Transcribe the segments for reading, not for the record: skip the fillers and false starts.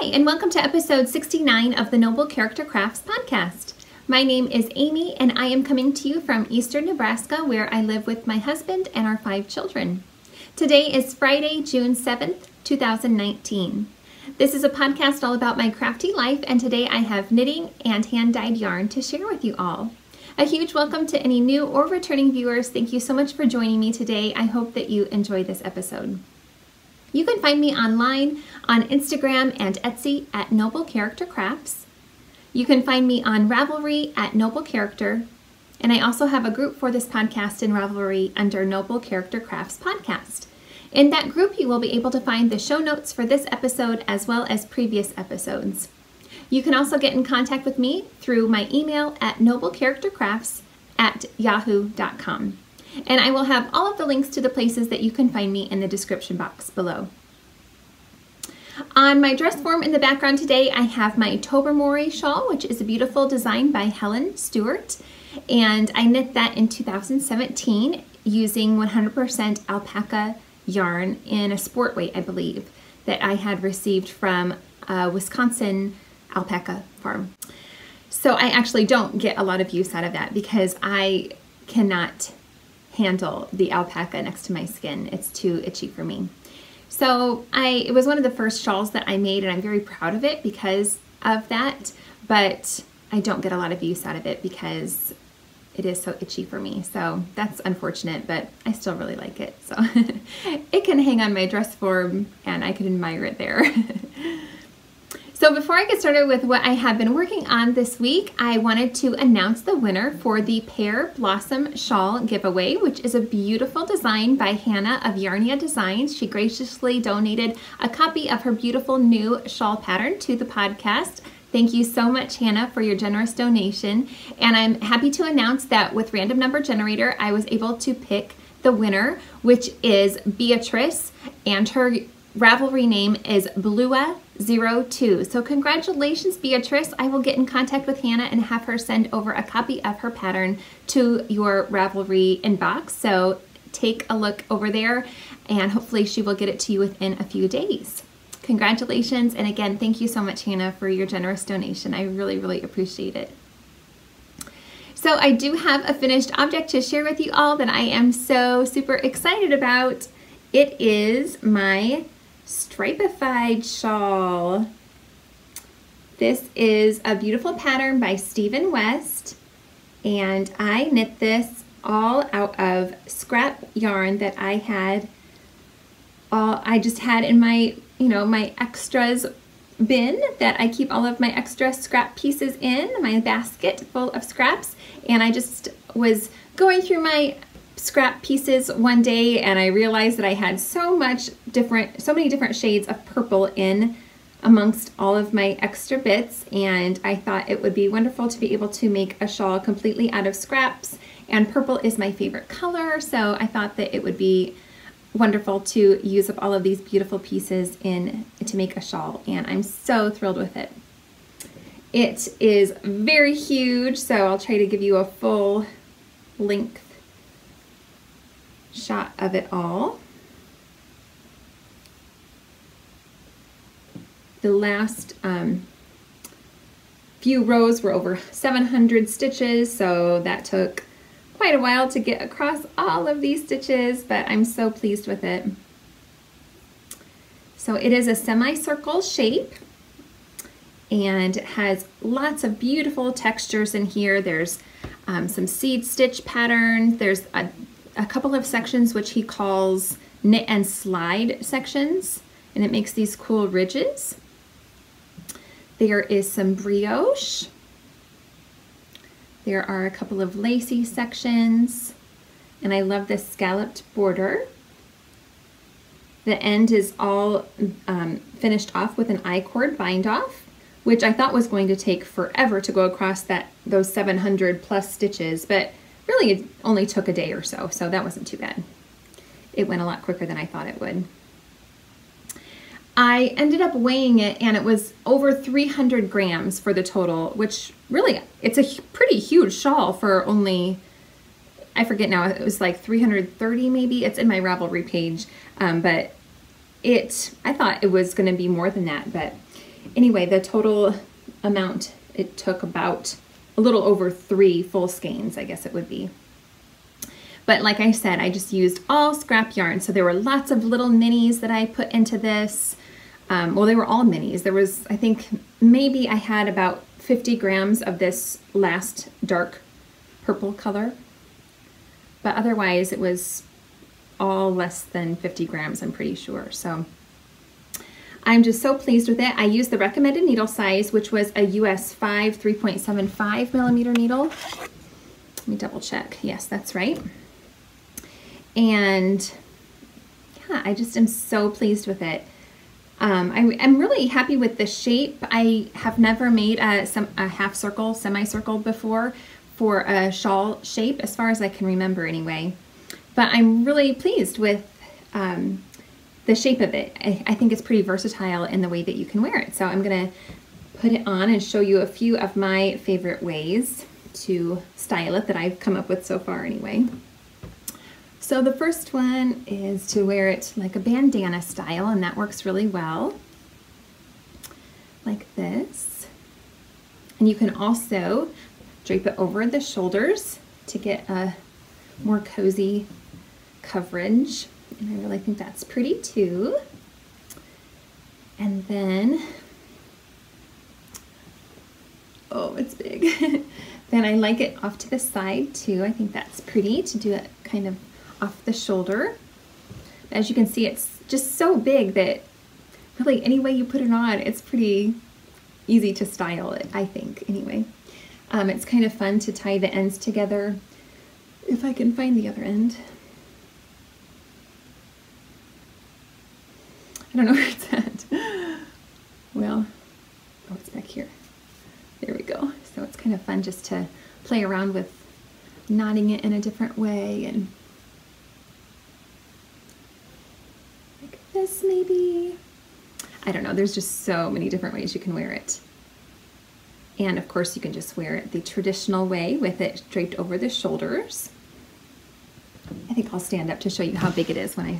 Hi, and welcome to episode 69 of the Noble Character Crafts podcast. My name is Amy, and I am coming to you from eastern Nebraska, where I live with my husband and our 5 children. Today is Friday, June 7th, 2019. This is a podcast all about my crafty life, and today I have knitting and hand-dyed yarn to share with you all. A huge welcome to any new or returning viewers. Thank you so much for joining me today. I hope that you enjoy this episode. You can find me online on Instagram and Etsy at Noble Character Crafts. You can find me on Ravelry at Noble Character, and I also have a group for this podcast in Ravelry under Noble Character Crafts Podcast. In that group, you will be able to find the show notes for this episode as well as previous episodes. You can also get in contact with me through my email at noblecharactercrafts@yahoo.com. And I will have all of the links to the places that you can find me in the description box below. On my dress form in the background today, I have my Tobermory shawl, which is a beautiful design by Helen Stewart. And I knit that in 2017 using 100% alpaca yarn in a sport weight, I believe, that I had received from a Wisconsin alpaca farm. So I actually don't get a lot of use out of that because I cannot handle the alpaca next to my skin. It's too itchy for me. So it was one of the first shawls that I made, and I'm very proud of it because of that, but I don't get a lot of use out of it because it is so itchy for me. So that's unfortunate, but I still really like it. So it can hang on my dress form and I can admire it there. So before I get started with what I have been working on this week, I wanted to announce the winner for the Pear Blossom Shawl giveaway, which is a beautiful design by Hannah of Yarnia Designs. She graciously donated a copy of her beautiful new shawl pattern to the podcast. Thank you so much, Hannah, for your generous donation. And I'm happy to announce that with Random Number Generator, I was able to pick the winner, which is Beatrice, and her Ravelry name is Blua02. So congratulations, Beatrice. I will get in contact with Hannah and have her send over a copy of her pattern to your Ravelry inbox. So take a look over there and hopefully she will get it to you within a few days. Congratulations, and again, thank you so much, Hannah, for your generous donation. I really, really appreciate it. So I do have a finished object to share with you all that I am so super excited about. It is my stripified shawl. This is a beautiful pattern by Stephen West, and I knit this all out of scrap yarn that I just had in my, my extras bin that I keep all of my extra scrap pieces in, my basket full of scraps. And I just was going through my scrap pieces one day and I realized that I had so many different shades of purple in amongst all of my extra bits, and I thought it would be wonderful to be able to make a shawl completely out of scraps, and purple is my favorite color, so I thought that it would be wonderful to use up all of these beautiful pieces to make a shawl, and I'm so thrilled with it. It is very huge, so I'll try to give you a full length shot of it all. The last few rows were over 700 stitches, so that took quite a while to get across all of these stitches, but I'm so pleased with it. So it is a semicircle shape and it has lots of beautiful textures in here. There's some seed stitch patterns. There's a couple of sections which he calls knit and slide sections, and it makes these cool ridges. There is some brioche. There are a couple of lacy sections, and I love this scalloped border. The end is all finished off with an I-cord bind off, which I thought was going to take forever to go across those 700 plus stitches, but really it only took a day or so, so that wasn't too bad. It went a lot quicker than I thought it would. I ended up weighing it and it was over 300 grams for the total, which really, it's a pretty huge shawl for only, I forget now, it was like 330 maybe. It's in my Ravelry page, but I thought it was going to be more than that, but Anyway, the total amount, it took about a little over 3 full skeins, I guess it would be. But like I said, I just used all scrap yarn. So there were lots of little minis that I put into this. Well, they were all minis. There was, I think maybe I had about 50 grams of this last dark purple color. But otherwise it was all less than 50 grams, I'm pretty sure. So I'm just so pleased with it. I used the recommended needle size, which was a US 5 3.75 millimeter needle. Let me double check. Yes, that's right. And yeah, I just am so pleased with it. I'm really happy with the shape. I have never made a half circle, semicircle before for a shawl shape, as far as I can remember anyway. But I'm really pleased with the shape of it. I think it's pretty versatile in the way that you can wear it. So I'm gonna put it on and show you a few of my favorite ways to style it that I've come up with so far anyway. So the first one is to wear it like a bandana style, and that works really well, like this. And you can also drape it over the shoulders to get a more cozy coverage. And I really think that's pretty too. And then, oh, it's big. Then I like it off to the side too. I think that's pretty to do it kind of off the shoulder. As you can see, it's just so big that really any way you put it on, it's pretty easy to style it, I think, anyway. It's kind of fun to tie the ends together, if I can find the other end. I don't know where it's at. Well, oh, it's back here. There we go. So it's kind of fun just to play around with knotting it in a different way, and like this maybe. I don't know, there's just so many different ways you can wear it. And of course you can just wear it the traditional way with it draped over the shoulders. I think I'll stand up to show you how big it is when I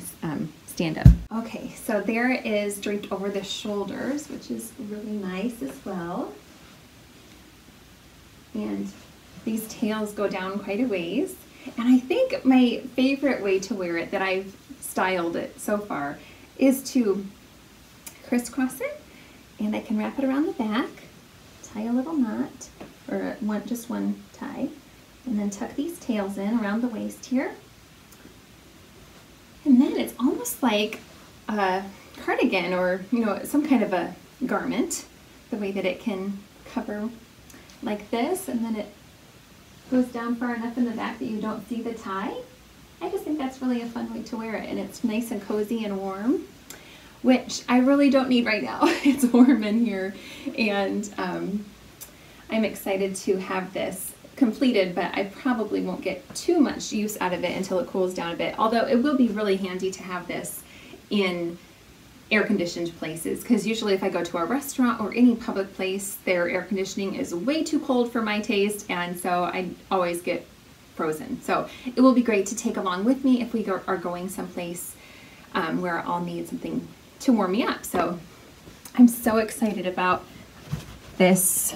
stand up. Okay, so there it is draped over the shoulders, which is really nice as well. And these tails go down quite a ways. And I think my favorite way to wear it that I've styled it so far is to crisscross it, and I can wrap it around the back, tie a little knot, or just one tie, and then tuck these tails in around the waist here. And then it's almost like a cardigan, or some kind of a garment, the way that it can cover like this, and then it goes down far enough in the back that you don't see the tie. I just think that's really a fun way to wear it, and it's nice and cozy and warm, which I really don't need right now. It's warm in here, and I'm excited to have this completed, but I probably won't get too much use out of it until it cools down a bit, although it will be really handy to have this in air-conditioned places, because usually if I go to a restaurant or any public place, their air conditioning is way too cold for my taste, and so I always get frozen. So it will be great to take along with me if we are going someplace where I'll need something to warm me up. So I'm so excited about this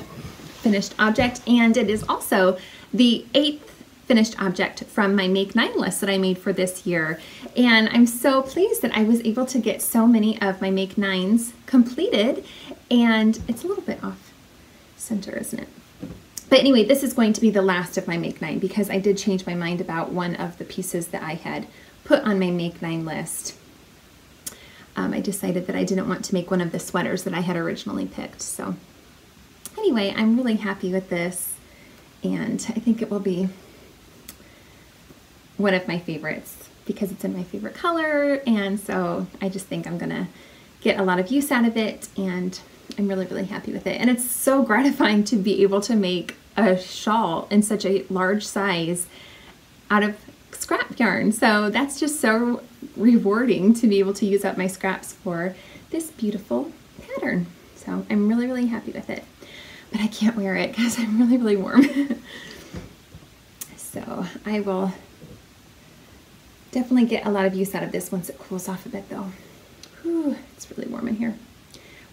finished object, and it is also the 8th finished object from my Make 9 list that I made for this year. And I'm so pleased that I was able to get so many of my Make 9s completed, and it's a little bit off center, isn't it? But anyway, this is going to be the last of my Make 9 because I did change my mind about one of the pieces that I had put on my Make 9 list. I decided that I didn't want to make one of the sweaters that I had originally picked. So anyway, I'm really happy with this, and I think it will be one of my favorites because it's in my favorite color, and so I just think I'm gonna get a lot of use out of it, and I'm really, really happy with it. And it's so gratifying to be able to make a shawl in such a large size out of scrap yarn. So that's just so rewarding to be able to use up my scraps for this beautiful pattern. So I'm really, really happy with it. But I can't wear it because I'm really, really warm. So I will definitely get a lot of use out of this once it cools off a bit though. Whew, it's really warm in here.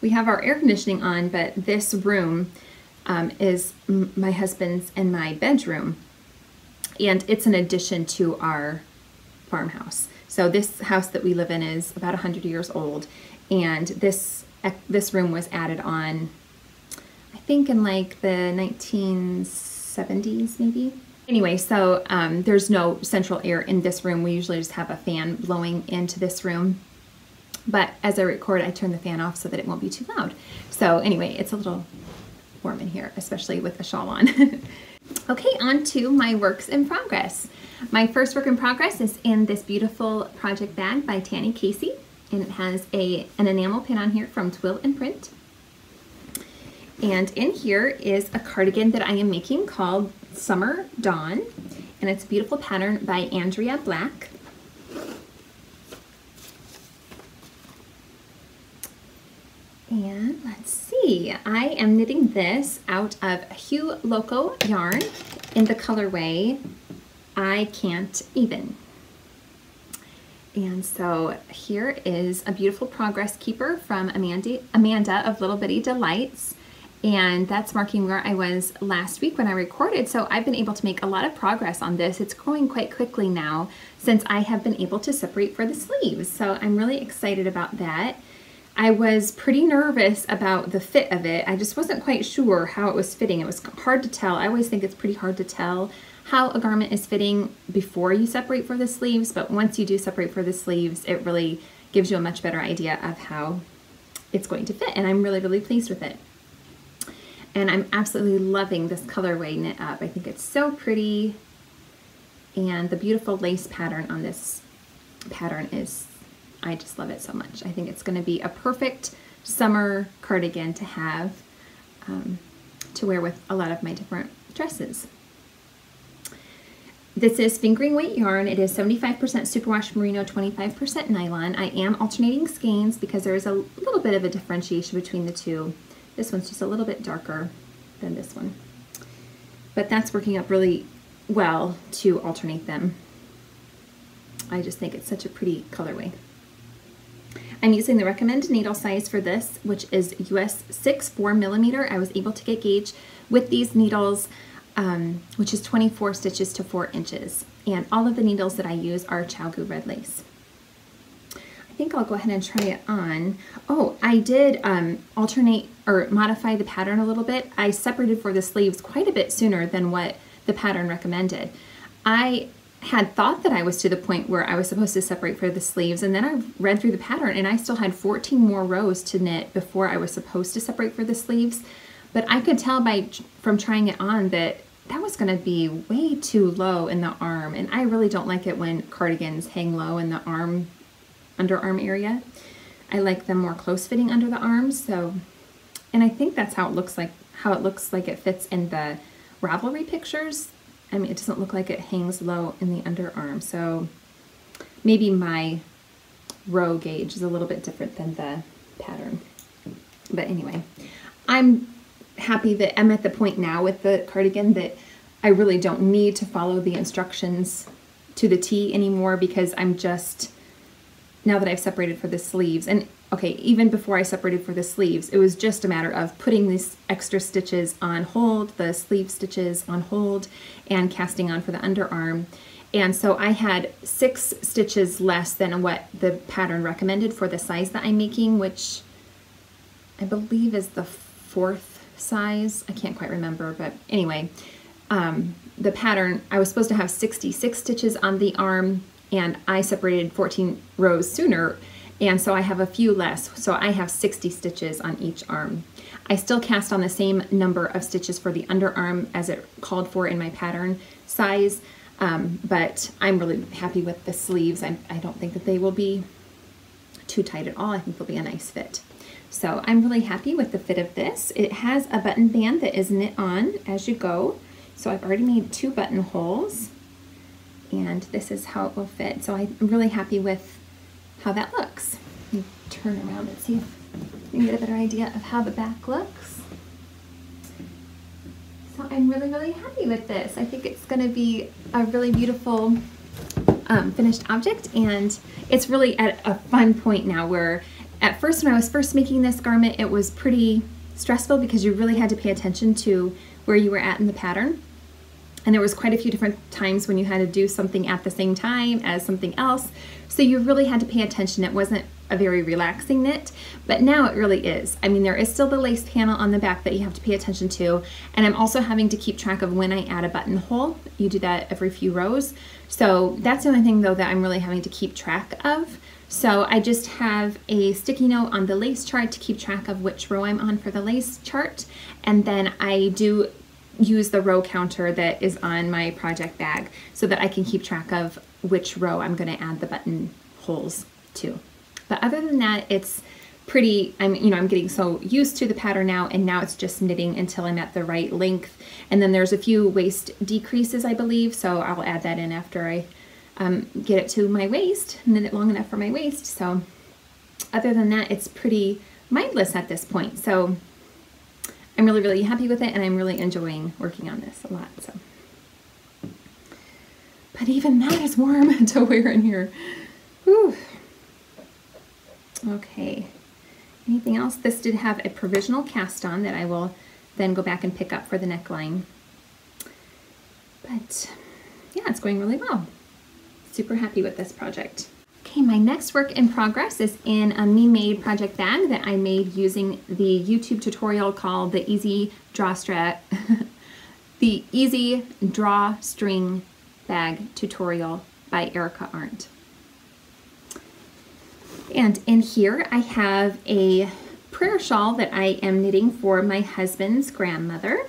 we have our air conditioning on, but this room is my husband's and my bedroom, and it's an addition to our farmhouse. So this house that we live in is about 100 years old, and this room was added on, I think, in like the 1970s maybe. Anyway, so there's no central air in this room. We usually just have a fan blowing into this room. But as I record, I turn the fan off so that it won't be too loud. So anyway, it's a little warm in here, especially with a shawl on. Okay, on to my works in progress. My first work in progress is in this beautiful project bag by Tanny Casey, and it has an enamel pin on here from Twill and Print. And in here is a cardigan that I am making called Summer Dawn, and it's a beautiful pattern by Andrea Black. And let's see, I am knitting this out of Hue Loco yarn in the colorway I Can't Even. And so here is a beautiful progress keeper from Amanda of Little Bitty Delights. And that's marking where I was last week when I recorded. So I've been able to make a lot of progress on this. It's going quite quickly now since I have been able to separate for the sleeves. So I'm really excited about that. I was pretty nervous about the fit of it. I just wasn't quite sure how it was fitting. It was hard to tell. I always think it's pretty hard to tell how a garment is fitting before you separate for the sleeves, but once you do separate for the sleeves, it really gives you a much better idea of how it's going to fit, and I'm really, really pleased with it. And I'm absolutely loving this colorway knit up. I think it's so pretty, and the beautiful lace pattern on this pattern is, I just love it so much. I think it's going to be a perfect summer cardigan to have to wear with a lot of my different dresses. This is fingering weight yarn. It is 75% superwash merino, 25% nylon. I am alternating skeins because there is a little bit of a differentiation between the two. This one's just a little bit darker than this one, but that's working up really well to alternate them. I just think it's such a pretty colorway. I'm using the recommended needle size for this, which is US 6 4mm. I was able to get gauge with these needles, which is 24 stitches to 4 inches. And all of the needles that I use are Chalgu red lace. I think I'll go ahead and try it on. Oh, I did alternate or modify the pattern a little bit. I separated for the sleeves quite a bit sooner than what the pattern recommended. I had thought that I was to the point where I was supposed to separate for the sleeves, and then I read through the pattern and I still had 14 more rows to knit before I was supposed to separate for the sleeves. But I could tell from trying it on that was going to be way too low in the arm, and I really don't like it when cardigans hang low in the underarm area. I like them more close fitting under the arms. So, and I think that's how it looks like it fits in the Ravelry pictures. I mean, it doesn't look like it hangs low in the underarm. So maybe my row gauge is a little bit different than the pattern. But anyway, I'm happy that I'm at the point now with the cardigan that I really don't need to follow the instructions to the T anymore, because I'm just, now that I've separated for the sleeves, and okay, even before I separated for the sleeves, it was just a matter of putting these extra stitches on hold, the sleeve stitches on hold, and casting on for the underarm. And so I had 6 stitches less than what the pattern recommended for the size that I'm making, which I believe is the 4th size. I can't quite remember, but anyway, the pattern, I was supposed to have 66 stitches on the arm, and I separated 14 rows sooner, and so I have a few less, so I have 60 stitches on each arm. I still cast on the same number of stitches for the underarm as it called for in my pattern size, but I'm really happy with the sleeves. I don't think that they will be too tight at all. I think they'll be a nice fit. So I'm really happy with the fit of this. It has a button band that is knit on as you go. So I've already made 2 buttonholes, and this is how it will fit. So I'm really happy with how that looks. Let me turn around and see if you can get a better idea of how the back looks. So I'm really, really happy with this. I think it's going to be a really beautiful finished object, and it's really at a fun point now where At first, when I was first making this garment, it was pretty stressful because you really had to pay attention to where you were at in the pattern. And there was quite a few different times when you had to do something at the same time as something else. So you really had to pay attention. It wasn't a very relaxing knit, but now it really is. I mean, there is still the lace panel on the back that you have to pay attention to. And I'm also having to keep track of when I add a buttonhole. You do that every few rows. So that's the only thing though that I'm really having to keep track of. So I just have a sticky note on the lace chart to keep track of which row I'm on for the lace chart. And then I do use the row counter that is on my project bag so that I can keep track of which row I'm going to add the button holes to. But other than that, it's pretty, I'm getting so used to the pattern now, and now it's just knitting until I'm at the right length. And then there's a few waist decreases, I believe, so I'll add that in after I get it to my waist, knit it long enough for my waist. So other than that, it's pretty mindless at this point. So I'm really, really happy with it, and I'm really enjoying working on this a lot. So, but even that is warm to wear in here. Whew. Okay. Anything else? This did have a provisional cast on that I will then go back and pick up for the neckline. But yeah, it's going really well. Super happy with this project. Okay, my next work in progress is in a me-made project bag that I made using the YouTube tutorial called the Easy Drawstring Bag Tutorial by Erica Arndt. And in here I have a prayer shawl that I am knitting for my husband's grandmother.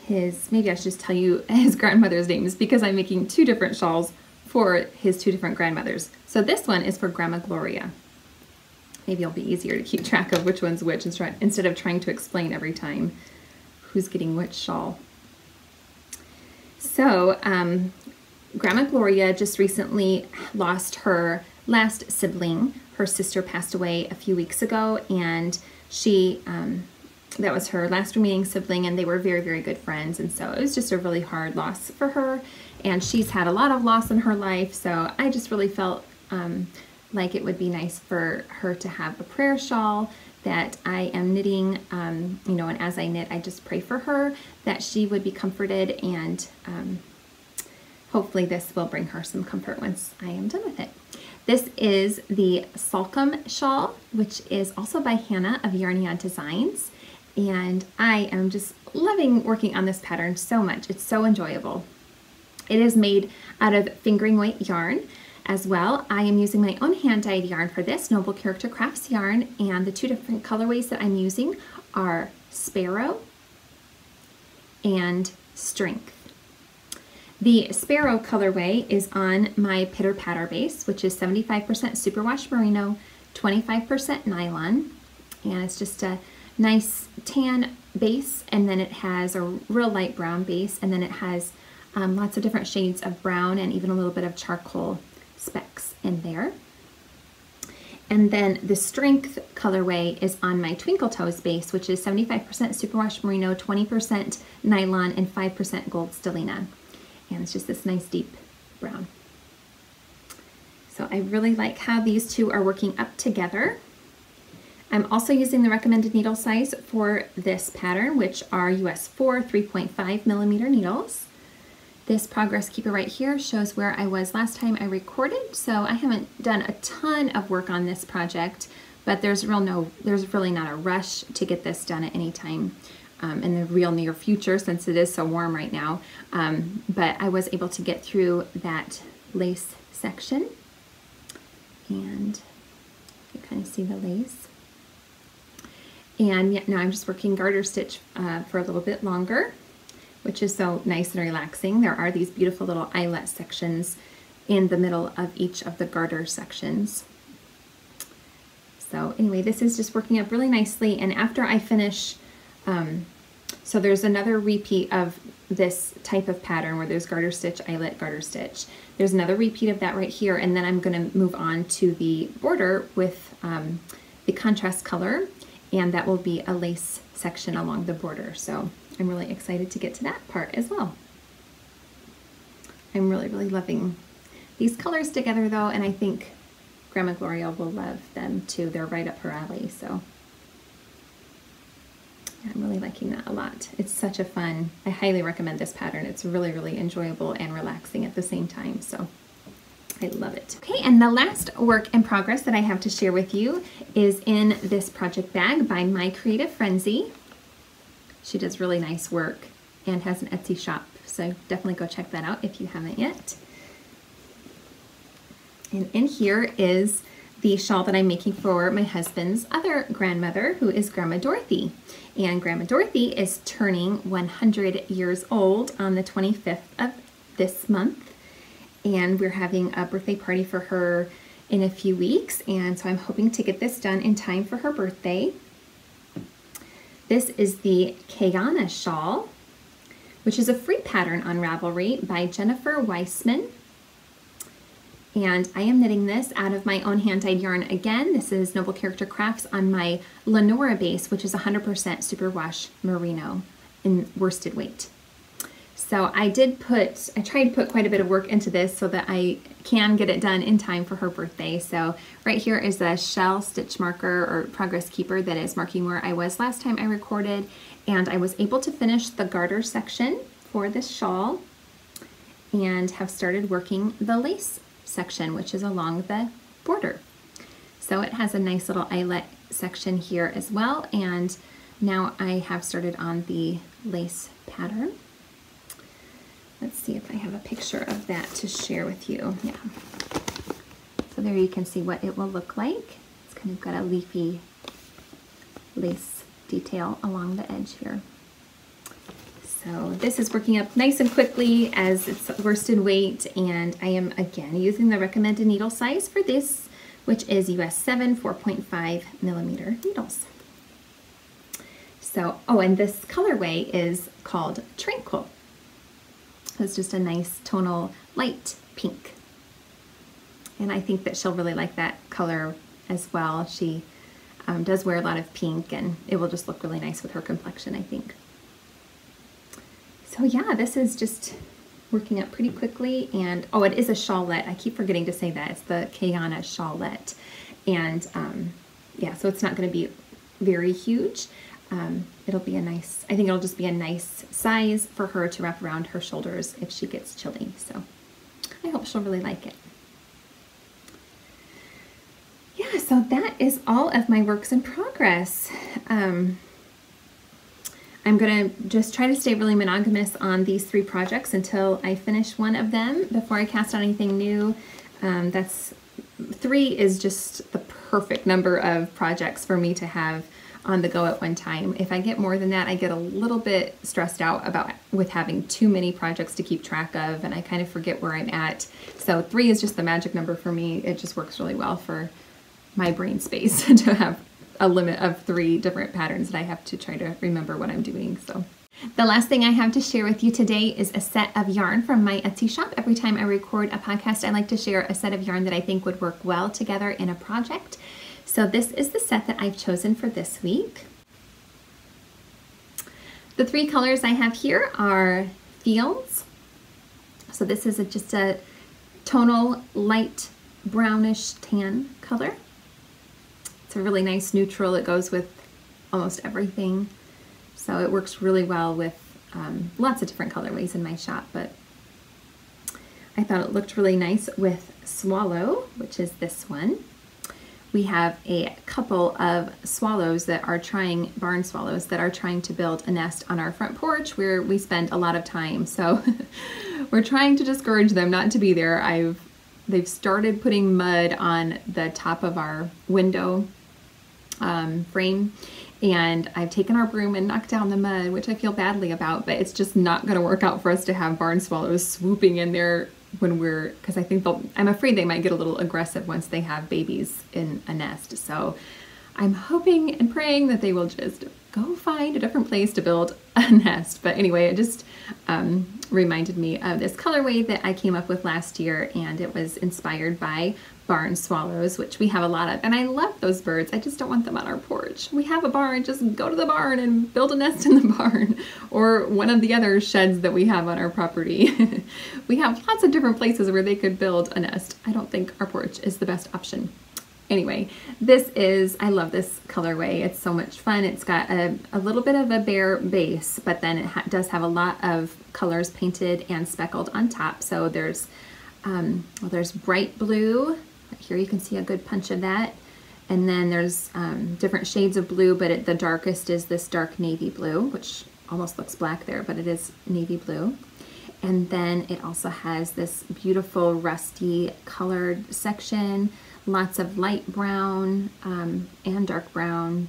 Maybe I should just tell you his grandmother's names because I'm making two different shawls for his two different grandmothers. So this one is for Grandma Gloria. Maybe it'll be easier to keep track of which one's which instead of trying to explain every time who's getting which shawl. So Grandma Gloria just recently lost her last sibling. Her sister passed away a few weeks ago, and she that was her last remaining sibling, and they were very, very good friends, and so it was just a really hard loss for her, and she's had a lot of loss in her life, so I just really felt like it would be nice for her to have a prayer shawl that I am knitting, and as I knit, I just pray for her that she would be comforted, and hopefully this will bring her some comfort once I am done with it. This is the Salcombe shawl, which is also by Hannah of Yarnia Designs. And I am just loving working on this pattern so much. It's so enjoyable. It is made out of fingering weight yarn as well. I am using my own hand-dyed yarn for this, Noble Character Crafts yarn, and the two different colorways that I'm using are Sparrow and Strength. The Sparrow colorway is on my Pitter Patter base, which is 75% superwash merino, 25% nylon, and it's just a nice tan base, and then it has a real light brown base, and then it has lots of different shades of brown and even a little bit of charcoal specks in there. And then the Strength colorway is on my Twinkle Toes base, which is 75% superwash merino, 20% nylon, and 5% gold stellina. And it's just this nice deep brown. So I really like how these two are working up together. I'm also using the recommended needle size for this pattern, which are US 4 3.5 millimeter needles. This progress keeper right here shows where I was last time I recorded, so I haven't done a ton of work on this project, but there's really not a rush to get this done at any time in the real near future since it is so warm right now. But I was able to get through that lace section, and you kind of see the lace. And yet now I'm just working garter stitch for a little bit longer, which is so nice and relaxing. There are these beautiful little eyelet sections in the middle of each of the garter sections. So anyway, this is just working up really nicely, and after I finish, so there's another repeat of this type of pattern where there's garter stitch, eyelet, garter stitch. There's another repeat of that right here, and then I'm going to move on to the border with the contrast color, and that will be a lace section along the border. So I'm really excited to get to that part as well. I'm really, really loving these colors together though, and I think Grandma Gloria will love them too. They're right up her alley, so yeah, I'm really liking that a lot. It's such a fun, I highly recommend this pattern. It's really, really enjoyable and relaxing at the same time, so I love it. Okay, and the last work in progress that I have to share with you is in this project bag by My Creative Frenzy. She does really nice work and has an Etsy shop, so definitely go check that out if you haven't yet. And in here is the shawl that I'm making for my husband's other grandmother, who is Grandma Dorothy. And Grandma Dorothy is turning 100 years old on the 25th of this month. And we're having a birthday party for her in a few weeks. And so I'm hoping to get this done in time for her birthday. This is the Kiana Shawl, which is a free pattern on Ravelry by Jennifer Weissman. And I am knitting this out of my own hand-dyed yarn again. This is Noble Character Crafts on my Lenora base, which is 100% superwash merino in worsted weight. So I tried to put quite a bit of work into this so that I can get it done in time for her birthday. So right here is a shell stitch marker or progress keeper that is marking where I was last time I recorded. And I was able to finish the garter section for this shawl and have started working the lace section, which is along the border. So it has a nice little eyelet section here as well, and now I have started on the lace pattern. Let's see if I have a picture of that to share with you. Yeah. So there you can see what it will look like. It's kind of got a leafy lace detail along the edge here. So this is working up nice and quickly as it's worsted weight, and I am again using the recommended needle size for this, which is US 7 4.5 millimeter needles. So, oh, and this colorway is called Tranquil. It's just a nice tonal light pink. And I think that she'll really like that color as well. She does wear a lot of pink, and it will just look really nice with her complexion, I think. So yeah, this is just working up pretty quickly, and oh, it is a shawlette. I keep forgetting to say that. It's the Kiana Shawlette. And yeah, so it's not going to be very huge. It'll be a nice, I think it'll just be a nice size for her to wrap around her shoulders if she gets chilly. So I hope she'll really like it. Yeah, so that is all of my works in progress. I'm going to just try to stay really monogamous on these 3 projects until I finish one of them before I cast on anything new. 3 is just the perfect number of projects for me to have on the go at one time. If I get more than that, I get a little bit stressed out with having too many projects to keep track of, and I kind of forget where I'm at. So 3 is just the magic number for me. It just works really well for my brain space to have a limit of 3 different patterns that I have to try to remember what I'm doing. So the last thing I have to share with you today is a set of yarn from my Etsy shop. Every time I record a podcast, I like to share a set of yarn that I think would work well together in a project. So this is the set that I've chosen for this week. The 3 colors I have here are Fields. So this is just a tonal light brownish tan color. It's a really nice neutral. It goes with almost everything. So it works really well with lots of different colorways in my shop, but I thought it looked really nice with Swallow, which is this one. We have a couple of swallows that are barn swallows that are trying to build a nest on our front porch where we spend a lot of time. So we're trying to discourage them not to be there. They've started putting mud on the top of our window frame, and I've taken our broom and knocked down the mud, which I feel badly about, but it's just not going to work out for us to have barn swallows swooping in there because I think I'm afraid they might get a little aggressive once they have babies in a nest. So I'm hoping and praying that they will just go find a different place to build a nest. But anyway, it just reminded me of this colorway that I came up with last year, and it was inspired by barn swallows, which we have a lot of. And I love those birds. I just don't want them on our porch. We have a barn, just go to the barn and build a nest in the barn, or one of the other sheds that we have on our property. We have lots of different places where they could build a nest. I don't think our porch is the best option. anyway, I love this colorway. It's so much fun. It's got a little bit of a bare base, but then it does have a lot of colors painted and speckled on top. So there's bright blue. Here you can see a good punch of that. And then there's different shades of blue, but the darkest is this dark navy blue, which almost looks black there, but it is navy blue. And then it also has this beautiful rusty colored section, lots of light brown and dark brown,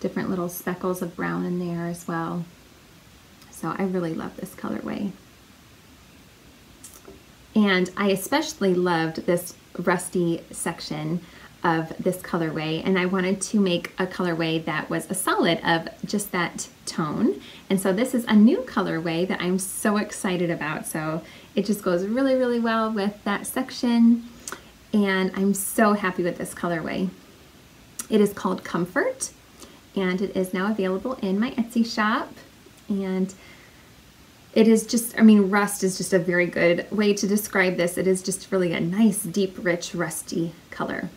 different little speckles of brown in there as well. So I really love this colorway. And I especially loved this rusty section of this colorway, and I wanted to make a colorway that was a solid of just that tone. And so this is a new colorway that I'm so excited about. So it just goes really, really well with that section, and I'm so happy with this colorway. It is called Comfort, and it is now available in my Etsy shop. And it is just, I mean, rust is just a very good way to describe this. It is just really a nice, deep, rich, rusty color.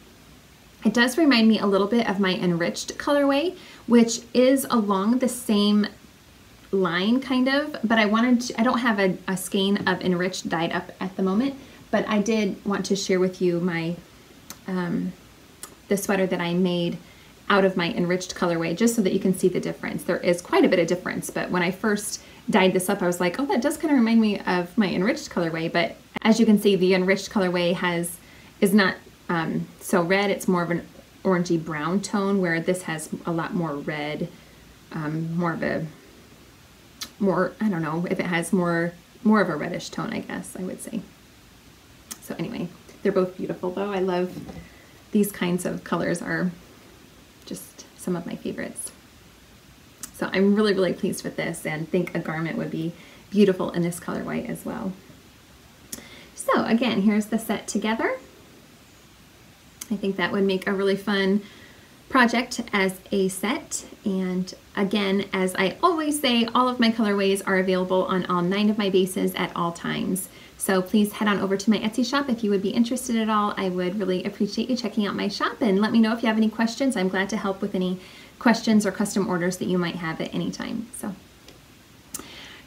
It does remind me a little bit of my enriched colorway, which is along the same line kind of, but I don't have a skein of enriched dyed up at the moment, but I did want to share with you my, the sweater that I made out of my enriched colorway, just so that you can see the difference. There is quite a bit of difference, but when I first dyed this up, I was like, oh, that does kind of remind me of my enriched colorway. But as you can see, the enriched colorway is not so red. It's more of an orangey brown tone, where this has a lot more red, I don't know if it has more of a reddish tone, I guess I would say. So anyway, they're both beautiful though. I love these kinds of colors, are just some of my favorites. So I'm really, really pleased with this, and think a garment would be beautiful in this colorway as well. So again, here's the set together. I think that would make a really fun project as a set. And again, as I always say, all of my colorways are available on all 9 of my bases at all times. So please head on over to my Etsy shop if you would be interested at all. I would really appreciate you checking out my shop, and let me know if you have any questions. I'm glad to help with any questions or custom orders that you might have at any time.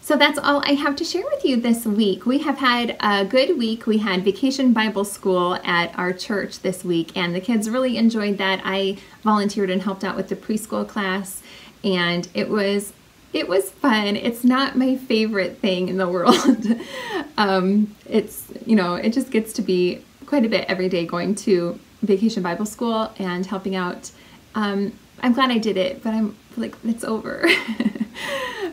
So that's all I have to share with you this week. We have had a good week. We had Vacation Bible School at our church this week, and the kids really enjoyed that. I volunteered and helped out with the preschool class, and it was fun. It's not my favorite thing in the world. It just gets to be quite a bit every day going to Vacation Bible School and helping out. I'm glad I did it, but I'm like, it's over.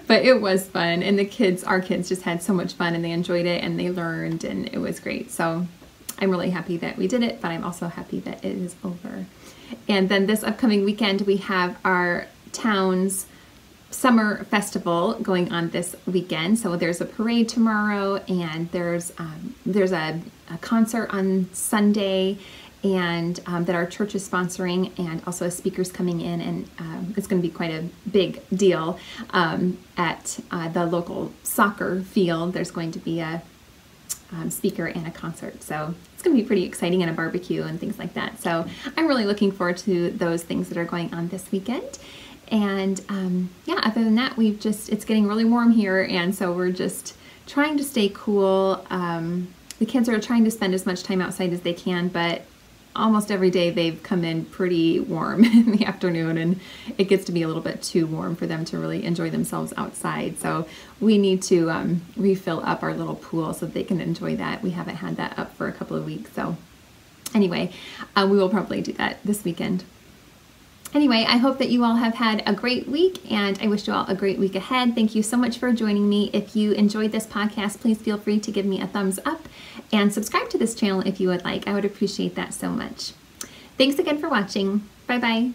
But it was fun, and our kids just had so much fun, and they enjoyed it, and they learned, and it was great. So I'm really happy that we did it, but I'm also happy that it is over. And then this upcoming weekend, we have our town's summer festival going on this weekend. So there's a parade tomorrow, and there's a concert on Sunday, and that our church is sponsoring, and also a speaker's coming in, and it's going to be quite a big deal at the local soccer field. There's going to be a speaker and a concert, so it's going to be pretty exciting, and a barbecue and things like that. So I'm really looking forward to those things that are going on this weekend. And yeah, other than that, it's getting really warm here, and so we're just trying to stay cool. The kids are trying to spend as much time outside as they can, but almost every day they've come in pretty warm in the afternoon, and it gets to be a little bit too warm for them to really enjoy themselves outside. So we need to refill up our little pool so that they can enjoy that. We haven't had that up for a couple of weeks. So anyway, we will probably do that this weekend. Anyway, I hope that you all have had a great week, and I wish you all a great week ahead. Thank you so much for joining me. If you enjoyed this podcast, please feel free to give me a thumbs up and subscribe to this channel if you would like. I would appreciate that so much. Thanks again for watching. Bye-bye.